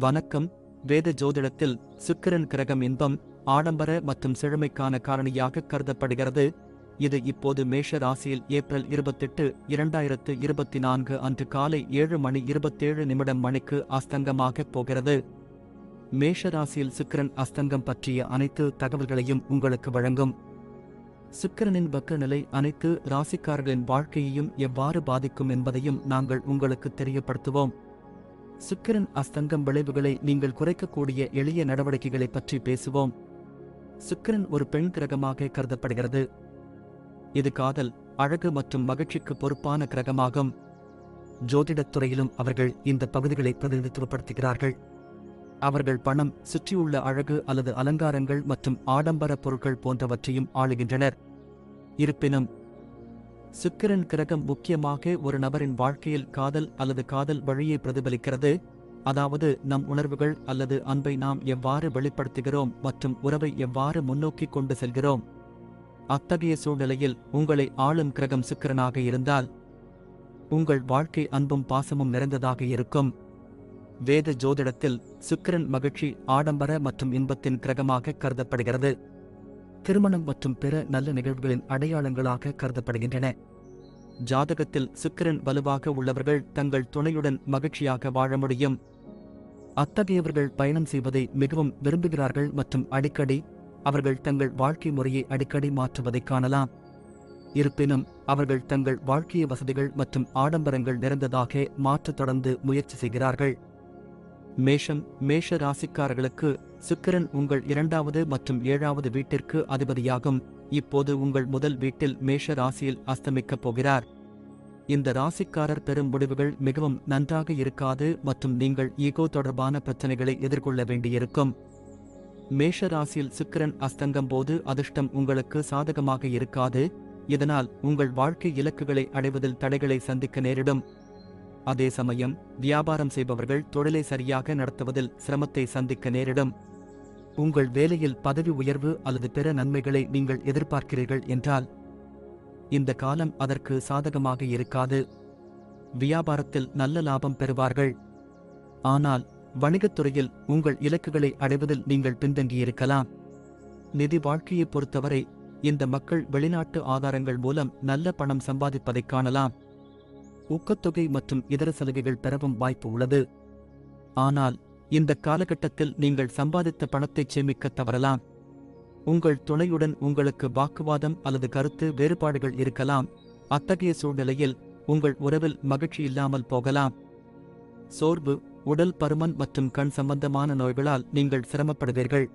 வணக்கம். வேத ஜோதிடத்தில் சுக்கிரன் கிரகம் இன்பம், ஆடம்பர மற்றும் செழுமைக்கான காரணியாக கருதப்படுகிறது. இது இப்போது மேஷ ராசியில் ஏப்ரல் 28, 2024 அன்று காலை 7:27 மணிக்கு அஸ்தங்கமாகப் போகிறது. மேஷ ராசியில் சுக்கிரன் அஸ்தங்கம் பற்றிய அனைத்து தகவல்களையும் உங்களுக்கு வழங்கும். சுக்கிரனின் வக்ரநிலை அனைத்து ராசிக்காரர்களின் வாழ்க்கையையும் எவ்வாறு பாதிக்கும் என்பதையும் நாங்கள் உங்களுக்கு தெரியப்படுத்துவோம். சுக்கிரன் அஸ்தங்கம் விளைவுகளை நீங்கள் குறைக்கக்கூடிய எளிய நடவடிக்கைகளை பற்றி பேசுவோம். சுக்கிரன் ஒரு பெண் கிரகமாக கருதப்படுகிறது. இது காதல், அழகு மற்றும் மகிழ்ச்சிக்கு பொறுப்பான கிரகமாகும். ஜோதிடத் துறையிலும் அவர்கள் இந்த பகுதிகளை பிரதிநிதித்துவப்படுத்துகிறார்கள். அவர்கள் பணம், சுற்றியுள்ள அழகு அல்லது அலங்காரங்கள் மற்றும் ஆடம்பர பொருட்கள் போன்றவற்றையும் ஆளுகின்றனர். இருப்பினும் சுக்கிரன் கிரகம் முக்கியமாக ஒரு நபரின் வாழ்க்கையில் காதல் அல்லது காதல் வழியை பிரதிபலிக்கிறது, அதாவது நம் உணர்வுகள் அல்லது அன்பை நாம் எவ்வாறு வெளிப்படுத்துகிறோம் மற்றும் உறவை எவ்வாறு முன்னோக்கி கொண்டு செல்கிறோம். அத்தகைய சூழ்நிலையில் உங்களை ஆளும் கிரகம் சுக்கிரனாக இருந்தால் உங்கள் வாழ்க்கை அன்பும் பாசமும் நிறைந்ததாக இருக்கும். வேத ஜோதிடத்தில் சுக்கிரன் மகிழ்ச்சி, ஆடம்பர மற்றும் இன்பத்தின் கிரகமாக கருதப்படுகிறது. திருமணம் மற்றும் பிற நல்ல நிகழ்வுகளின் அடையாளங்களாக கருதப்படுகின்றன. ஜாதகத்தில் சுக்கிரன் வலுவாக உள்ளவர்கள் தங்கள் துணையுடன் மகிழ்ச்சியாக வாழ முடியும். அத்தகையவர்கள் பயணம் செய்வதை மிகவும் விரும்புகிறார்கள் மற்றும் அடிக்கடி அவர்கள் தங்கள் வாழ்க்கை முறையை அடிக்கடி மாற்றுவதைக் காணலாம். இருப்பினும் அவர்கள் தங்கள் வாழ்க்கை வசதிகள் மற்றும் ஆடம்பரங்கள் நிறைந்ததாக மாற்ற தொடர்ந்து முயற்சி செய்கிறார்கள். மேஷ ராசிக்காரர்களுக்கு சுக்கிரன் உங்கள் 2வது மற்றும் 7வது வீட்டிற்கு அதிபதியாகும். இப்போது உங்கள் முதல் வீட்டில் மேஷ ராசியில் அஸ்தமிக்கப் போகிறார். இந்த ராசிக்காரர் பெறும் முடிவுகள் மிகவும் நன்றாக இருக்காது மற்றும் நீங்கள் ஈகோ தொடர்பான பிரச்சனைகளை எதிர்கொள்ள வேண்டியிருக்கும். மேஷ ராசியில் சுக்கிரன் அஸ்தங்கம் போது அதிர்ஷ்டம் உங்களுக்கு சாதகமாக இருக்காது. இதனால் உங்கள் வாழ்க்கை இலக்குகளை அடைவதில் தடைகளை சந்திக்க நேரிடும். அதே சமயம் வியாபாரம் செய்பவர்கள் தொழிலை சரியாக நடத்துவதில் சிரமத்தை சந்திக்க நேரிடும். உங்கள் வேலையில் பதவி உயர்வு அல்லது பிற நன்மைகளை நீங்கள் எதிர்பார்க்கிறீர்கள் என்றால் இந்த காலம் அதற்கு சாதகமாக இருக்காது. வியாபாரத்தில் நல்ல லாபம் பெறுவார்கள். ஆனால் வணிகத்துறையில் உங்கள் இலக்குகளை அடைவதில் நீங்கள் பின்தங்கியிருக்கலாம். நிதி வாழ்க்கையை பொறுத்தவரை இந்த மக்கள் வெளிநாட்டு ஆதாரங்கள் மூலம் நல்ல பணம் சம்பாதிப்பதைக் காணலாம். ஊக்கத்தொகை மற்றும் இதர சலுகைகள் பெறவும் வாய்ப்பு உள்ளது. ஆனால் இந்த காலகட்டத்தில் நீங்கள் சம்பாதித்த பணத்தை சேமிக்க தவறலாம். உங்கள் துணையுடன் உங்களுக்கு வாக்குவாதம் அல்லது கருத்து வேறுபாடுகள் இருக்கலாம். அத்தகைய சூழ்நிலையில் உங்கள் உறவில் மகிழ்ச்சி இல்லாமல் போகலாம். சோர்வு, உடல் பருமன் மற்றும் கண் சம்பந்தமான நோய்களால் நீங்கள் சிரமப்படுவீர்கள்.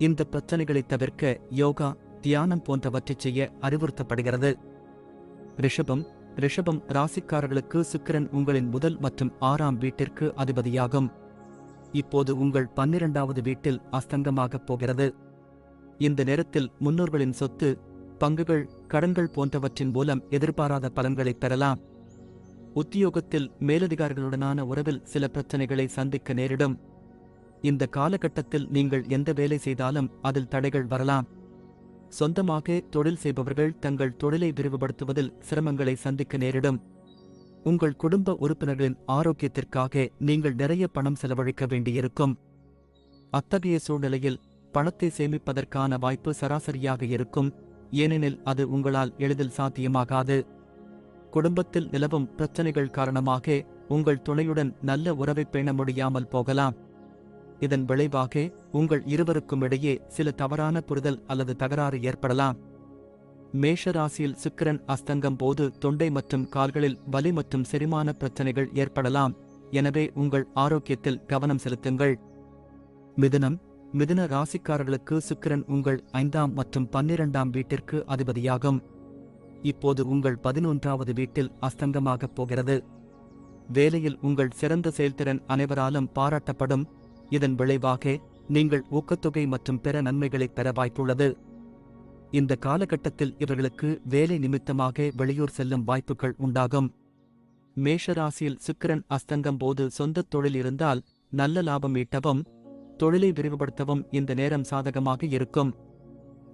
இந்த பிரச்சனைகளை தவிர்க்க யோகா, தியானம் போன்றவற்றைச் செய்ய அறிவுறுத்தப்படுகிறது. ரிஷபம் ராசிக்காரர்களுக்கு சுக்கிரன் உங்களின் முதல் மற்றும் 6ஆம் வீட்டிற்கு அதிபதியாகும். இப்போது உங்கள் 12வது வீட்டில் அஸ்தங்கமாகப் போகிறது. இந்த நேரத்தில் முன்னோர்களின் சொத்து, பங்குகள், கடன்கள் போன்றவற்றின் மூலம் எதிர்பாராத பலன்களை பெறலாம். உத்தியோகத்தில் மேலதிகாரிகளுடனான உறவில் சில பிரச்சனைகளை சந்திக்க நேரிடும். இந்த காலகட்டத்தில் நீங்கள் எந்த வேலை செய்தாலும் அதில் தடைகள் வரலாம். சொந்தமாக தொழில் செய்பவர்கள் தங்கள் தொழிலை விரிவுபடுத்துவதில் சிரமங்களை சந்திக்க நேரிடும். உங்கள் குடும்ப உறுப்பினர்களின் ஆரோக்கியத்திற்காக நீங்கள் நிறைய பணம் செலவழிக்க வேண்டியிருக்கும். அத்தகைய சூழ்நிலையில் பணத்தை சேமிப்பதற்கான வாய்ப்பு சராசரியாக இருக்கும், ஏனெனில் அது உங்களால் எளிதில் சாத்தியமாகாது. குடும்பத்தில் நிலவும் பிரச்சனைகள் காரணமாக உங்கள் துணையுடன் நல்ல உறவை பேண முடியாமல் போகலாம். இதன் விளைவாக உங்கள் இருவருக்கும் இடையே சில தவறான புரிதல் அல்லது தகராறு ஏற்படலாம். மேஷ ராசியில் சுக்கிரன் அஸ்தங்கம் போது தொண்டை மற்றும் கால்களில் வலி மற்றும் செரிமான பிரச்சனைகள் ஏற்படலாம். எனவே உங்கள் ஆரோக்கியத்தில் கவனம் செலுத்துங்கள். மிதுன ராசிக்காரர்களுக்கு சுக்கிரன் உங்கள் 5ஆம் மற்றும் 12ஆம் வீட்டிற்கு அதிபதியாகும். இப்போது உங்கள் 11வது வீட்டில் அஸ்தங்கமாகப் போகிறது. வேலையில் உங்கள் சிறந்த செயல்திறன் அனைவராலும் பாராட்டப்படும். இதன் விளைவாக நீங்கள் ஊக்கத்தொகை மற்றும் பிற நன்மைகளை பெற வாய்ப்புள்ளது. இந்த காலகட்டத்தில் இவர்களுக்கு வேலை நிமித்தமாக வெளியூர் செல்லும் வாய்ப்புகள் உண்டாகும். மேஷ ராசியில் சுக்கிரன் அஸ்தங்கம் போது சொந்த தொழில் இருந்தால் நல்ல லாபம் ஈட்டவும் தொழிலை விரிவுபடுத்தவும் இந்த நேரம் சாதகமாக இருக்கும்.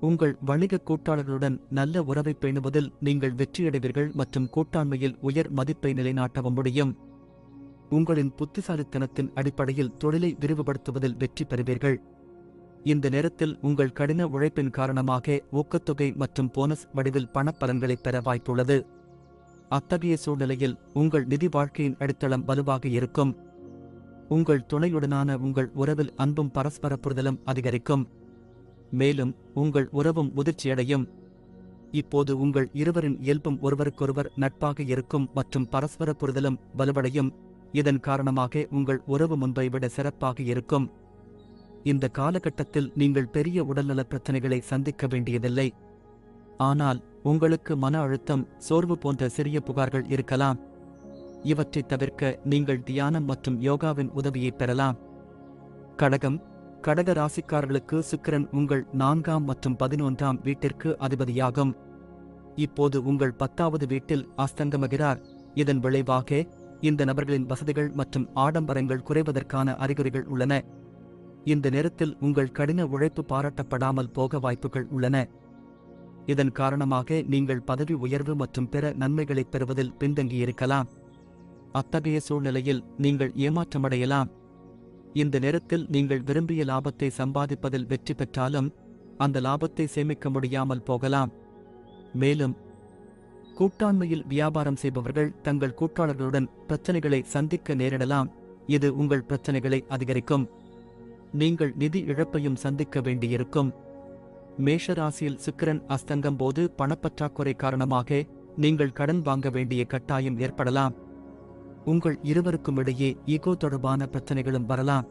உங்கள் வணிக கூட்டாளர்களுடன் நல்ல உறவை பேணுவதில் நீங்கள் வெற்றியடைவீர்கள் மற்றும் கூட்டாண்மையில் உயர் மதிப்பை நிலைநாட்டவும் முடியும். உங்களின் புத்திசாலித்தனத்தின் அடிப்படையில் தொழிலை விரிவுபடுத்துவதில் வெற்றி பெறுவீர்கள். இந்த நேரத்தில் உங்கள் கடின உழைப்பின் காரணமாக ஊக்கத்தொகை மற்றும் போனஸ் வடிவில் பணப்பலன்களைப் பெற வாய்ப்புள்ளது. அத்தகைய சூழ்நிலையில் உங்கள் நிதி வாழ்க்கையின் அடித்தளம் வலுவாக இருக்கும். உங்கள் துணையுடனான உங்கள் உறவில் அன்பும் பரஸ்பர புரிதலும் அதிகரிக்கும். மேலும் உங்கள் உறவும் முதிர்ச்சியடையும். இப்போது உங்கள் இருவரின் இயல்பும் ஒருவருக்கொருவர் நட்பாக இருக்கும் மற்றும் பரஸ்பர புரிதலும் வலுவடையும். இதன் காரணமாக உங்கள் உறவு முன்பை விட சிறப்பாக இருக்கும். இந்த காலகட்டத்தில் நீங்கள் பெரிய உடல்நலப் பிரச்சினைகளை சந்திக்க வேண்டியதில்லை. ஆனால் உங்களுக்கு மன அழுத்தம், சோர்வு போன்ற சிறிய புகார்கள் இருக்கலாம். இவற்றை தவிர்க்க நீங்கள் தியானம் மற்றும் யோகாவின் உதவியை பெறலாம். கடக ராசிக்காரர்களுக்கு சுக்கிரன் உங்கள் 4ஆம் மற்றும் 11ஆம் வீட்டிற்கு அதிபதியாகும். இப்போது உங்கள் 10வது வீட்டில் அஸ்தங்கமகிறார். இதன் விளைவாக இந்த நபர்களின் வசதிகள் மற்றும் ஆடம்பரங்கள் குறைவதற்கான அறிகுறிகள் உள்ளன. இந்த நேரத்தில் உங்கள் கடின உழைப்பு பாராட்டப்படாமல் போக வாய்ப்புகள் உள்ளன. இதன் காரணமாக நீங்கள் பதவி உயர்வு மற்றும் பிற நன்மைகளைப் பெறுவதில் பின்தங்கியிருக்கலாம். அத்தகைய சூழ்நிலையில் நீங்கள் ஏமாற்றமடையலாம். இந்த நேரத்தில் நீங்கள் விரும்பிய லாபத்தை சம்பாதிப்பதில் வெற்றி பெற்றாலும் அந்த லாபத்தை சேமிக்க முடியாமல் போகலாம். மேலும் கூட்டாண்மையில் வியாபாரம் செய்பவர்கள் தங்கள் கூட்டாளர்களுடன் பிரச்சனைகளை சந்திக்க நேரிடலாம். இது உங்கள் பிரச்சனைகளை அதிகரிக்கும். நீங்கள் நிதி இழப்பையும் சந்திக்க வேண்டியிருக்கும். மேஷராசியில் சுக்கிரன் அஸ்தங்கம் போது பணப்பற்றாக்குறை காரணமாக நீங்கள் கடன் வாங்க வேண்டிய கட்டாயம் ஏற்படலாம். உங்கள் இருவருக்கும் இடையே ஈகோ தொடர்பான பிரச்சனைகளும் வரலாம்.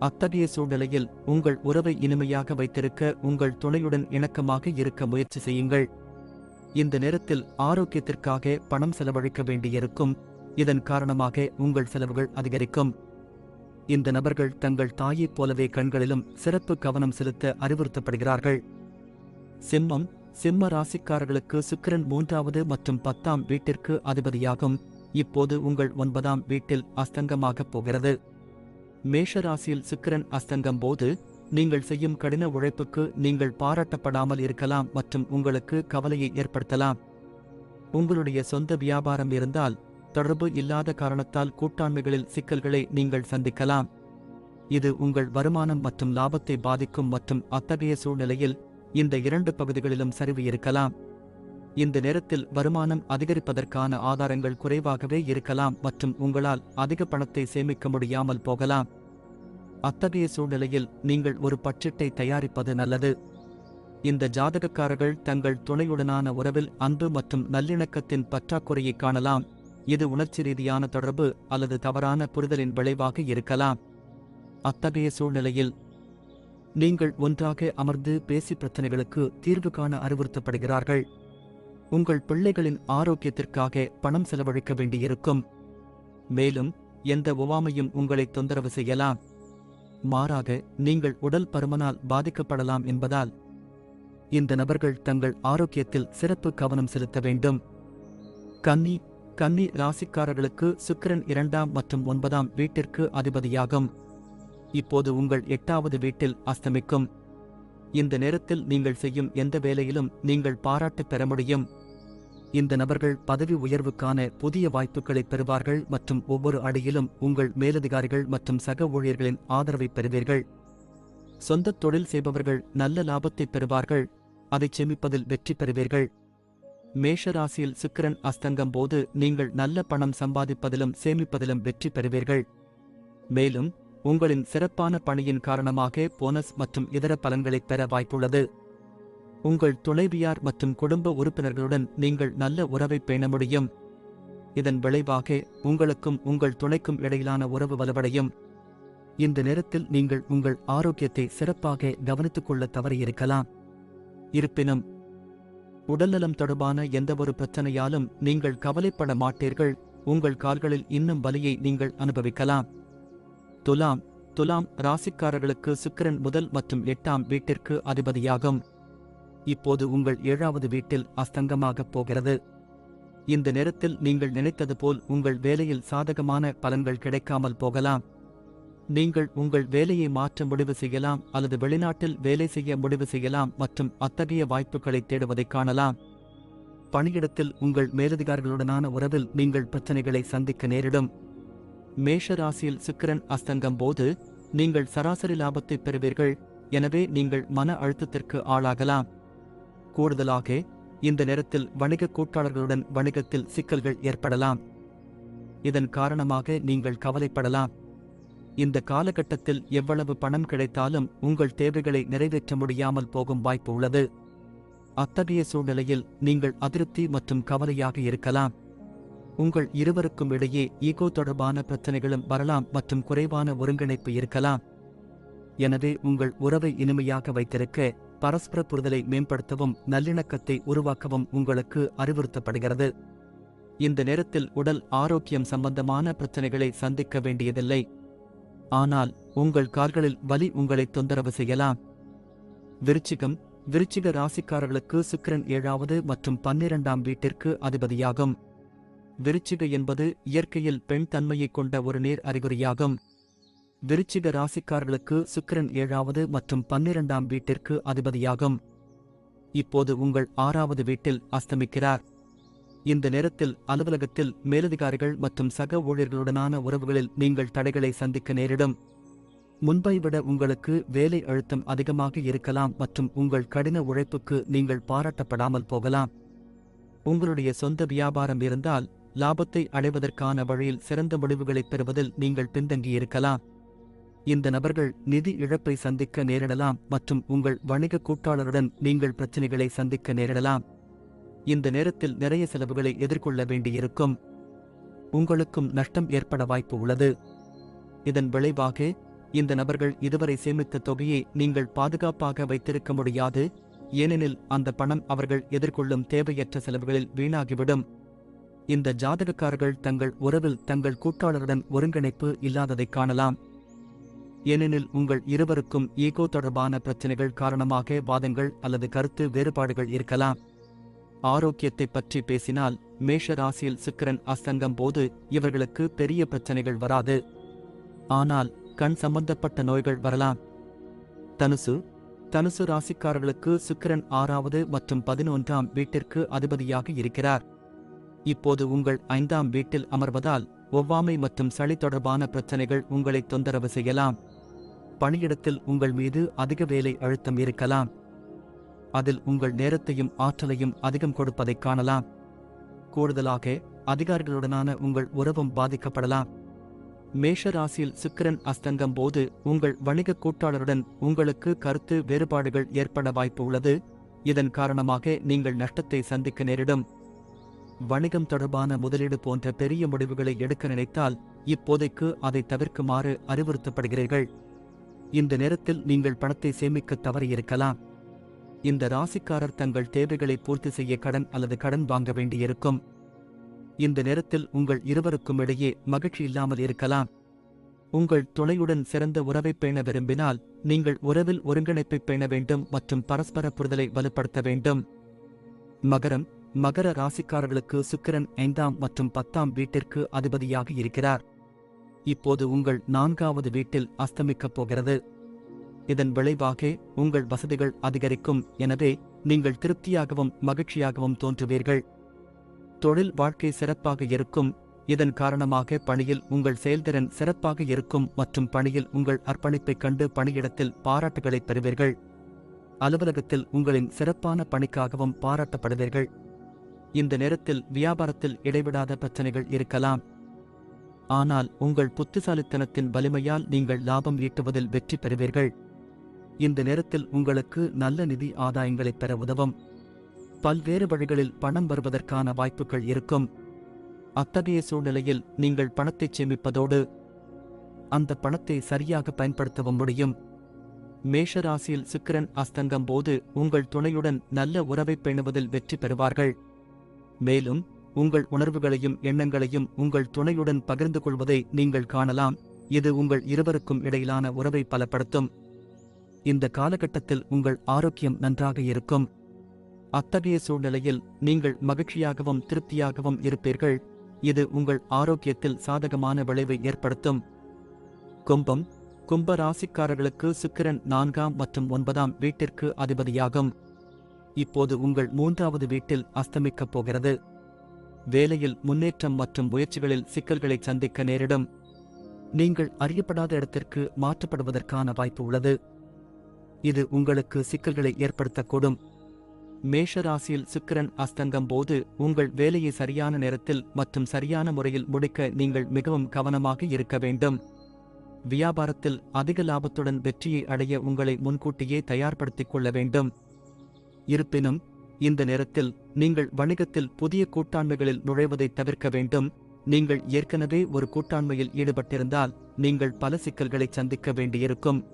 அத்தகைய சூழ்நிலையில் உங்கள் உறவை இனிமையாக வைத்திருக்க உங்கள் துணையுடன் இணக்கமாக இருக்க முயற்சி செய்யுங்கள். இந்த நேரத்தில் ஆரோக்கியத்திற்காக பணம் செலவழிக்க வேண்டியிருக்கும். இதன் காரணமாக உங்கள் செலவுகள் அதிகரிக்கும். இந்த நபர்கள் தங்கள் தாயைப் போலவே கண்களிலும் சிறப்பு கவனம் செலுத்த அறிவுறுத்தப்படுகிறார்கள். சிம்ம ராசிக்காரர்களுக்கு சுக்கிரன் 3வது மற்றும் 10ஆம் வீட்டிற்கு அதிபதியாகும். இப்போது உங்கள் 9ஆம் வீட்டில் அஸ்தங்கமாகப் போகிறது. மேஷ ராசியில் சுக்கிரன் அஸ்தங்கம் போது நீங்கள் செய்யும் கடின உழைப்புக்கு நீங்கள் பாராட்டப்படாமல் இருக்கலாம் மற்றும் உங்களுக்கு கவலையை ஏற்படுத்தலாம். உங்களுடைய சொந்த வியாபாரம் இருந்தால் தொடர்பு இல்லாத காரணத்தால் கூட்டாண்மைகளில் சிக்கல்களை நீங்கள் சந்திக்கலாம். இது உங்கள் வருமானம் மற்றும் லாபத்தை பாதிக்கும் மற்றும் அத்தகைய சூழ்நிலையில் இந்த 2 பகுதிகளிலும் சரிவு இருக்கலாம். இந்த நேரத்தில் வருமானம் அதிகரிப்பதற்கான ஆதாரங்கள் குறைவாகவே இருக்கலாம் மற்றும் உங்களால் அதிக பணத்தை சேமிக்க முடியாமல் போகலாம். அத்தகைய சூழ்நிலையில் நீங்கள் ஒரு பட்ஜெட்டை தயாரிப்பது நல்லது. இந்த ஜாதகக்காரர்கள் தங்கள் துணையுடனான உறவில் அன்பு மற்றும் நல்லிணக்கத்தின் பற்றாக்குறையை காணலாம். இது உணர்ச்சி ரீதியான தொடர்பு அல்லது தவறான புரிதலின் விளைவாக இருக்கலாம். அத்தகைய சூழ்நிலையில் நீங்கள் ஒன்றாக அமர்ந்து பேசி பிரச்சனைகளுக்கு தீர்வு காண அறிவுறுத்தப்படுகிறார்கள். உங்கள் பிள்ளைகளின் ஆரோக்கியத்திற்காக பணம் செலவழிக்க வேண்டியிருக்கும். மேலும் எந்த ஒவ்வாமையும் உங்களை தொந்தரவு செய்யலாம். மாறாக நீங்கள் உடல் பருமனால் பாதிக்கப்படலாம் என்பதால் இந்த நபர்கள் தங்கள் ஆரோக்கியத்தில் சிறப்பு கவனம் செலுத்த வேண்டும். கன்னி ராசிக்காரர்களுக்கு சுக்கிரன் 2ஆம் மற்றும் 9ஆம் வீட்டிற்கு அதிபதியாகும். இப்போது உங்கள் 8வது வீட்டில் அஸ்தமிக்கும். இந்த நேரத்தில் நீங்கள் செய்யும் எந்த வேலையிலும் நீங்கள் பாராட்டு பெற முடியும். இந்த நபர்கள் பதவி உயர்வுக்கான புதிய வாய்ப்புகளை பெறுவார்கள் மற்றும் ஒவ்வொரு அடியிலும் உங்கள் மேலதிகாரிகள் மற்றும் சக ஊழியர்களின் ஆதரவை பெறுவீர்கள். சொந்த தொழில் செய்பவர்கள் நல்ல லாபத்தை பெறுவார்கள். அதை சேமிப்பதில் வெற்றி பெறுவீர்கள். மேஷ ராசியில் சுக்கிரன் அஸ்தங்கம் போது நீங்கள் நல்ல பணம் சம்பாதிப்பதிலும் சேமிப்பதிலும் வெற்றி பெறுவீர்கள். மேலும் உங்களின் சிறப்பான பணியின் காரணமாக போனஸ் மற்றும் இதர பலன்களைப் பெற வாய்ப்புள்ளது. உங்கள் துணைவியார் மற்றும் குடும்ப உறுப்பினர்களுடன் நீங்கள் நல்ல உறவை பேண முடியும். இதன் விளைவாக உங்களுக்கும் உங்கள் துணைக்கும் இடையிலான உறவு வலுவடையும். இந்த நேரத்தில் நீங்கள் உங்கள் ஆரோக்கியத்தை சிறப்பாக கவனித்துக் கொள்ள தவறியிருக்கலாம். இருப்பினும் உடல்நலம் தொடர்பான எந்தவொரு பிரச்சனையாலும் நீங்கள் கவலைப்பட மாட்டீர்கள். உங்கள் கால்களில் இன்னும் வலியை நீங்கள் அனுபவிக்கலாம். துலாம் ராசிக்காரர்களுக்கு சுக்கிரன் முதல் மற்றும் 8ஆம் வீட்டிற்கு அதிபதியாகும். இப்போது உங்கள் 7வது வீட்டில் அஸ்தங்கமாகப் போகிறது. இந்த நேரத்தில் நீங்கள் நினைத்தது போல் உங்கள் வேலையில் சாதகமான பலன்கள் கிடைக்காமல் போகலாம். நீங்கள் உங்கள் வேலையை மாற்ற முடிவு செய்யலாம் அல்லது வெளிநாட்டில் வேலை செய்ய முடிவு செய்யலாம் மற்றும் அத்தகைய வாய்ப்புகளை தேடுவதை காணலாம். பணியிடத்தில் உங்கள் மேலதிகாரிகளுடனான உறவில் நீங்கள் பிரச்சனைகளை சந்திக்க நேரிடும். மேஷ ராசியில் சுக்கிரன் அஸ்தங்கம் போது நீங்கள் சராசரி லாபத்தை பெறுவீர்கள். எனவே நீங்கள் மன அழுத்தத்திற்கு ஆளாகலாம். கூடுதலாக இந்த நேரத்தில் வணிக கூட்டாளர்களுடன் வணிகத்தில் சிக்கல்கள் ஏற்படலாம். இதன் காரணமாக நீங்கள் கவலைப்படலாம். இந்த காலகட்டத்தில் எவ்வளவு பணம் கிடைத்தாலும் உங்கள் தேவைகளை நிறைவேற்ற முடியாமல் போகும் வாய்ப்பு உள்ளது. அத்தகைய சூழ்நிலையில் நீங்கள் அதிருப்தி மற்றும் கவலையாக இருக்கலாம். உங்கள் இருவருக்கும் இடையே ஈகோ தொடர்பான பிரச்சனைகளும் வரலாம் மற்றும் குறைவான ஒருங்கிணைப்பு இருக்கலாம். எனவே உங்கள் உறவை இனிமையாக வைத்திருக்க பரஸ்பர புரிதலை மேம்படுத்தவும் நல்லிணக்கத்தை உருவாக்கவும் உங்களுக்கு அறிவுறுத்தப்படுகிறது. இந்த நேரத்தில் உடல் ஆரோக்கியம் சம்பந்தமான பிரச்சனைகளை சந்திக்க வேண்டியதில்லை. ஆனால் உங்கள் கால்களில் வலி உங்களை தொந்தரவு செய்யலாம். விருச்சிக ராசிக்காரர்களுக்கு சுக்கிரன் 7வது மற்றும் 12ஆம் வீட்டிற்கு அதிபதியாகும். விருச்சிக என்பது இயற்கையில் பெண் தன்மையை கொண்ட ஒரு நேர் அறிகுறியாகும். விருச்சிக ராசிக்காரர்களுக்கு சுக்கிரன் 7வது மற்றும் 12ஆம் வீட்டிற்கு அதிபதியாகும். இப்போது உங்கள் 6வது வீட்டில் அஸ்தமிக்கிறார். இந்த நேரத்தில் அலுவலகத்தில் மேலதிகாரிகள் மற்றும் சக ஊழியர்களுடனான உறவுகளில் நீங்கள் தடைகளை சந்திக்க நேரிடும். முன்பை விட உங்களுக்கு வேலை அழுத்தம் அதிகமாக இருக்கலாம் மற்றும் உங்கள் கடின உழைப்புக்கு நீங்கள் பாராட்டப்படாமல் போகலாம். உங்களுடைய சொந்த வியாபாரம் இருந்தால் லாபத்தை அடைவதற்கான வழியில் சிறந்த முடிவுகளைப் பெறுவதில் நீங்கள் பின்தங்கியிருக்கலாம். இந்த நபர்கள் நிதி இழப்பை சந்திக்க நேரிடலாம் மற்றும் உங்கள் வணிக கூட்டாளருடன் நீங்கள் பிரச்சினைகளை சந்திக்க நேரிடலாம். இந்த நேரத்தில் நிறைய செலவுகளை எதிர்கொள்ள வேண்டியிருக்கும். உங்களுக்கும் நஷ்டம் ஏற்பட வாய்ப்பு உள்ளது. இதன் விளைவாக இந்த நபர்கள் இதுவரை சேமித்த தொகையை நீங்கள் பாதுகாப்பாக வைத்திருக்க முடியாது. ஏனெனில் அந்த பணம் அவர்கள் எதிர்கொள்ளும் தேவையற்ற செலவுகளில் வீணாகிவிடும். இந்த ஜாதகக்காரர்கள் தங்கள் உறவில் தங்கள் கூட்டாளருடன் ஒருங்கிணைப்பு இல்லாததைக் காணலாம். ஏனெனில் உங்கள் இருவருக்கும் ஈகோ தொடர்பான பிரச்சினைகள் காரணமாக வாதங்கள் அல்லது கருத்து வேறுபாடுகள் இருக்கலாம். ஆரோக்கியத்தை பற்றி பேசினால் மேஷ ராசியில் சுக்கிரன் அஸ்தங்கம் போது இவர்களுக்கு பெரிய பிரச்சனைகள் வராது. ஆனால் கண் சம்பந்தப்பட்ட நோய்கள் வரலாம். தனுசு ராசிக்காரர்களுக்கு சுக்கிரன் 6வது மற்றும் 11ஆம் வீட்டிற்கு அதிபதியாக இருக்கிறார். இப்போது உங்கள் 5ஆம் வீட்டில் அமர்வதால் ஒவ்வாமை மற்றும் சளி தொடர்பான பிரச்சனைகள் உங்களை தொந்தரவு செய்யலாம். பணியிடத்தில் உங்கள் மீது அதிக வேலை அழுத்தம் இருக்கலாம். அதில் உங்கள் நேரத்தையும் ஆற்றலையும் அதிகம் கொடுப்பதைக் காணலாம். கூடுதலாக அதிகாரிகளுடனான உங்கள் உறவும் பாதிக்கப்படலாம். மேஷ ராசியில் சுக்கிரன் அஸ்தங்கம் போது உங்கள் வணிக கூட்டாளருடன் உங்களுக்கு கருத்து வேறுபாடுகள் ஏற்பட வாய்ப்பு உள்ளது. இதன் காரணமாக நீங்கள் நஷ்டத்தை சந்திக்க நேரிடும். வணிகம் தொடர்பான முதலீடு போன்ற பெரிய முடிவுகளை எடுக்க நினைத்தால் இப்போதைக்கு அதை தவிர்க்குமாறு அறிவுறுத்தப்படுகிறீர்கள். இந்த நேரத்தில் நீங்கள் பணத்தை சேமிக்க தவறியிருக்கலாம். இந்த ராசிக்காரர் தங்கள் தேவைகளை பூர்த்தி செய்ய கடன் அல்லது கடன் வாங்க வேண்டியிருக்கும். இந்த நேரத்தில் உங்கள் இருவருக்கும் இடையே மகிழ்ச்சி இல்லாமல் இருக்கலாம். உங்கள் துணையுடன் சிறந்த உறவை பேண விரும்பினால் நீங்கள் உறவில் ஒருங்கிணைப்பை பேண வேண்டும் மற்றும் பரஸ்பர புரிதலை வலுப்படுத்த வேண்டும். மகர ராசிக்காரர்களுக்கு சுக்கிரன் 5ஆம் மற்றும் 10ஆம் வீட்டிற்கு அதிபதியாக இருக்கிறார். இப்போது உங்கள் 4வது வீட்டில் அஸ்தமிக்கப் போகிறது. இதன் விளைவாக உங்கள் வசதிகள் அதிகரிக்கும். எனவே நீங்கள் திருப்தியாகவும் மகிழ்ச்சியாகவும் தோன்றுவீர்கள். தொழில் வாழ்க்கை சிறப்பாக இருக்கும். இதன் காரணமாக பணியில் உங்கள் செயல்திறன் சிறப்பாக இருக்கும் மற்றும் பணியில் உங்கள் அர்ப்பணிப்பைக் கண்டு பணியிடத்தில் பாராட்டுகளைப் பெறுவீர்கள். அலுவலகத்தில் உங்களின் சிறப்பான பணிக்காகவும் பாராட்டப்படுவீர்கள். இந்த நேரத்தில் வியாபாரத்தில் இடைவிடாத பிரச்சனைகள் இருக்கலாம். ஆனால் உங்கள் புத்திசாலித்தனத்தின் வலிமையால் நீங்கள் லாபம் ஈட்டுவதில் வெற்றி பெறுவீர்கள். இந்த நேரத்தில் உங்களுக்கு நல்ல நிதி ஆதாயங்களைப் பெற உதவும். பல்வேறு வழிகளில் பணம் வருவதற்கான வாய்ப்புகள் இருக்கும். அத்தகைய சூழ்நிலையில் நீங்கள் பணத்தை சேமிப்பதோடு அந்த பணத்தை சரியாக பயன்படுத்தவும் முடியும். மேஷ ராசியில் சுக்கிரன் அஸ்தங்கம் போது உங்கள் துணையுடன் நல்ல உறவை பேணுவதில் வெற்றி பெறுவார்கள். மேலும் உங்கள் உணர்வுகளையும் எண்ணங்களையும் உங்கள் துணையுடன் பகிர்ந்து கொள்வதை நீங்கள் காணலாம். இது உங்கள் இருவருக்கும் இடையிலான உறவை பலப்படுத்தும். இந்த காலகட்டத்தில் உங்கள் ஆரோக்கியம் நன்றாக இருக்கும். அத்தகைய சூழ்நிலையில் நீங்கள் மகிழ்ச்சியாகவும் திருப்தியாகவும் இருப்பீர்கள். இது உங்கள் ஆரோக்கியத்தில் சாதகமான விளைவை ஏற்படுத்தும். கும்ப ராசிக்காரர்களுக்கு சுக்கிரன் 4ஆம் மற்றும் 9ஆம் வீட்டிற்கு அதிபதியாகும். இப்போது உங்கள் 3வது வீட்டில் அஸ்தமிக்கப் போகிறது. வேலையில் முன்னேற்றம் மற்றும் முயற்சிகளில் சிக்கல்களை சந்திக்க நேரிடும். நீங்கள் அறியப்படாத இடத்திற்கு மாற்றப்படுவதற்கான வாய்ப்பு உள்ளது. இது உங்களுக்கு சிக்கல்களை ஏற்படுத்தக்கூடும். மேஷ ராசியில் சுக்கிரன் அஸ்தங்கம் போது உங்கள் வேலையை சரியான நேரத்தில் மற்றும் சரியான முறையில் முடிக்க நீங்கள் மிகவும் கவனமாக இருக்க வேண்டும். வியாபாரத்தில் அதிக லாபத்துடன் வெற்றியை அடைய உங்களை முன்கூட்டியே தயார்படுத்திக் கொள்ள வேண்டும். இருப்பினும் இந்த நேரத்தில் நீங்கள் வணிகத்தில் புதிய கூட்டாண்மைகளில் நுழைவதை தவிர்க்க வேண்டும். நீங்கள் ஏற்கனவே ஒரு கூட்டாண்மையில் ஈடுபட்டிருந்தால் நீங்கள் பல சிக்கல்களை சந்திக்க வேண்டியிருக்கும்.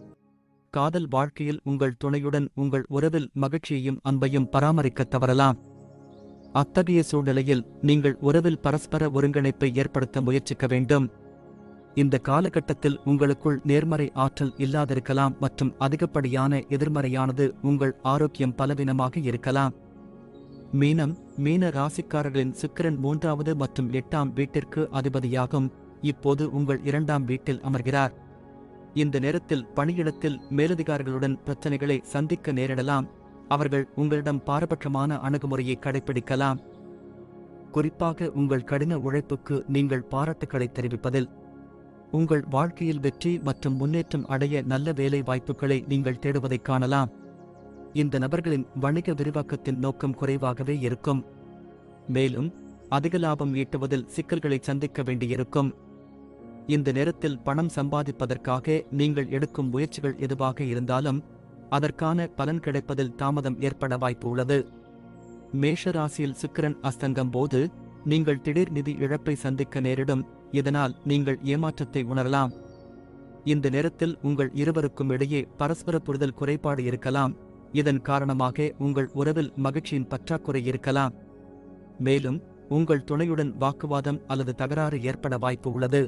காதல் வாழ்க்கையில் உங்கள் துணையுடன் உங்கள் உறவில் மகிழ்ச்சியையும் அன்பையும் பராமரிக்க தவறலாம். அத்தகைய சூழ்நிலையில் நீங்கள் உறவில் பரஸ்பர ஒருங்கிணைப்பை ஏற்படுத்த முயற்சிக்க வேண்டும். இந்த காலகட்டத்தில் உங்களுக்குள் நேர்மறை ஆற்றல் இல்லாதிருக்கலாம் மற்றும் அதிகப்படியான எதிர்மறையானது உங்கள் ஆரோக்கியம் பலவீனமாக இருக்கலாம். மீன ராசிக்காரர்களின் சுக்கிரன் 3வது மற்றும் 8ஆம் வீட்டிற்கு அதிபதியாகும். இப்போது உங்கள் 2ஆம் வீட்டில் அமர்கிறார். இந்த நேரத்தில் பணியிடத்தில் மேலதிகாரிகளுடன் பிரச்சனைகளை சந்திக்க நேரிடலாம். அவர்கள் உங்களிடம் பாரபட்சமான அணுகுமுறையை கடைபிடிக்கலாம். குறிப்பாக உங்கள் கடின உழைப்புக்கு நீங்கள் பாராட்டுக்களை தெரிவிப்பதில். உங்கள் வாழ்க்கையில் வெற்றி மற்றும் முன்னேற்றம் அடைய நல்ல வேலை வாய்ப்புகளை நீங்கள் தேடுவதைக் காணலாம். இந்த நபர்களின் வணிக விரிவாக்கத்தின் நோக்கம் குறைவாகவே இருக்கும். மேலும் அதிக லாபம் ஈட்டுவதில் சிக்கல்களை சந்திக்க வேண்டியிருக்கும். இந்த நேரத்தில் பணம் சம்பாதிப்பதற்காக நீங்கள் எடுக்கும் முயற்சிகள் எதுவாக இருந்தாலும் அதற்கான பலன் கிடைப்பதில் தாமதம் ஏற்பட வாய்ப்பு உள்ளது. மேஷ ராசியில் சுக்கிரன் அஸ்தங்கம் போது நீங்கள் திடீர் நிதி இழப்பை சந்திக்க நேரிடும். இதனால் நீங்கள் ஏமாற்றத்தை உணரலாம். இந்த நேரத்தில் உங்கள் இருவருக்கும் இடையே பரஸ்பர புரிதல் குறைபாடு இருக்கலாம். இதன் காரணமாக உங்கள் உறவில் மகிழ்ச்சியின் பற்றாக்குறை இருக்கலாம். மேலும் உங்கள் துணையுடன் வாக்குவாதம் அல்லது தகராறு ஏற்பட வாய்ப்பு உள்ளது.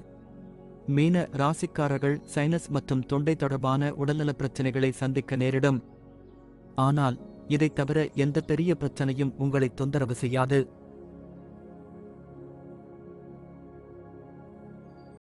மீன ராசிக்காரர்கள் சைனஸ் மற்றும் தொண்டை தொடர்பான உடல்நலப் பிரச்சினைகளை சந்திக்க நேரிடும். ஆனால் இதைத் தவிர எந்த பெரிய பிரச்சனையும் உங்களை தொந்தரவு செய்யாது.